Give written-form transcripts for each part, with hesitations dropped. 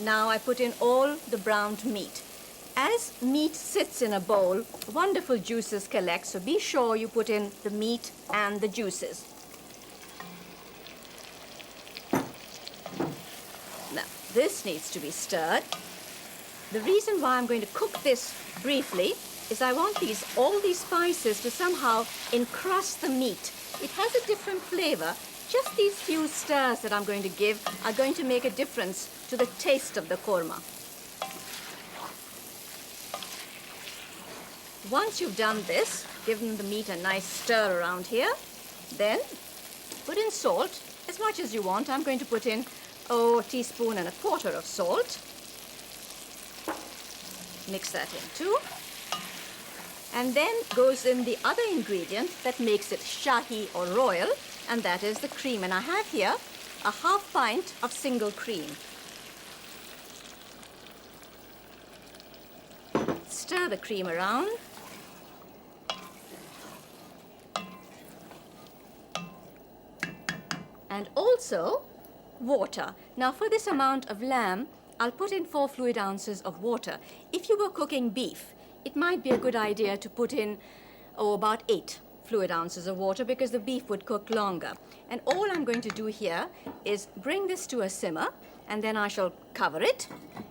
Now I put in all the browned meat. As meat sits in a bowl, wonderful juices collect, so be sure you put in the meat and the juices. Now, this needs to be stirred. The reason why I'm going to cook this briefly is I want all these spices to somehow encrust the meat. It has a different flavor. Just these few stirs that I'm going to give are going to make a difference to the taste of the korma. Once you've done this, given the meat a nice stir around here, then put in salt as much as you want. I'm going to put in a teaspoon and a quarter of salt. Mix that in too. And then goes in the other ingredient that makes it Shahi or royal, and that is the cream. And I have here a half pint of single cream. Stir the cream around. And also water. Now for this amount of lamb, I'll put in 4 fluid ounces of water. If you were cooking beef, it might be a good idea to put in about 8 fluid ounces of water because the beef would cook longer. And all I'm going to do here is bring this to a simmer, and then I shall cover it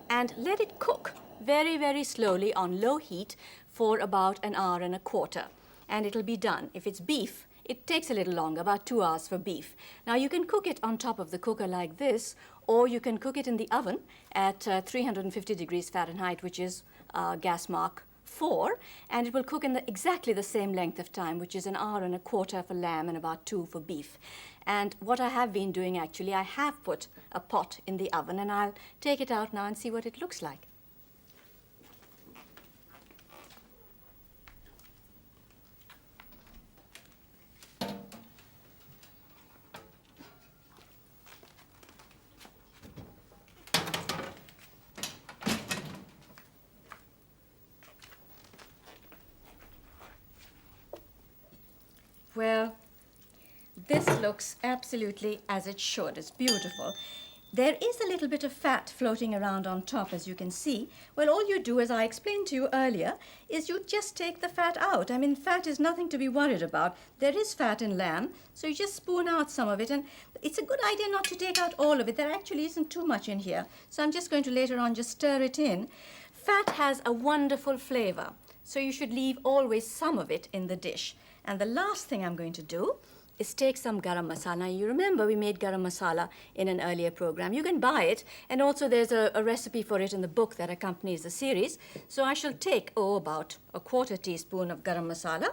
and let it cook very, very slowly on low heat for about an hour and a quarter. And it'll be done. If it's beef, it takes a little longer, about 2 hours for beef. Now you can cook it on top of the cooker like this, or you can cook it in the oven at 350 degrees Fahrenheit, which is gas mark 4, and it will cook in exactly the same length of time, which is an hour and a quarter for lamb and about 2 for beef. And what I have been doing actually, I have put a pot in the oven, and I'll take it out now and see what it looks like. Well, this looks absolutely as it should. It's beautiful. There is a little bit of fat floating around on top, as you can see. Well, all you do, as I explained to you earlier, is you just take the fat out. I mean, fat is nothing to be worried about. There is fat in lamb, so you just spoon out some of it. And it's a good idea not to take out all of it. There actually isn't too much in here. So I'm just going to later on just stir it in. Fat has a wonderful flavor, so you should leave always some of it in the dish. And the last thing I'm going to do is take some garam masala. You remember we made garam masala in an earlier program. You can buy it, and also there's a recipe for it in the book that accompanies the series. So I shall take, about a quarter teaspoon of garam masala,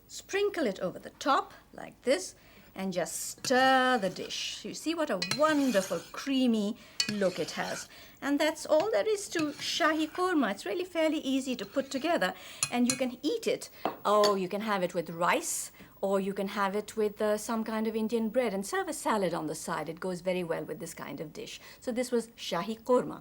sprinkle it over the top like this, and just stir the dish. You see what a wonderful creamy look it has. And that's all there is to Shahi Korma. It's really fairly easy to put together, and you can eat it. You can have it with rice, or you can have it with some kind of Indian bread and serve a salad on the side. It goes very well with this kind of dish. So this was Shahi Korma.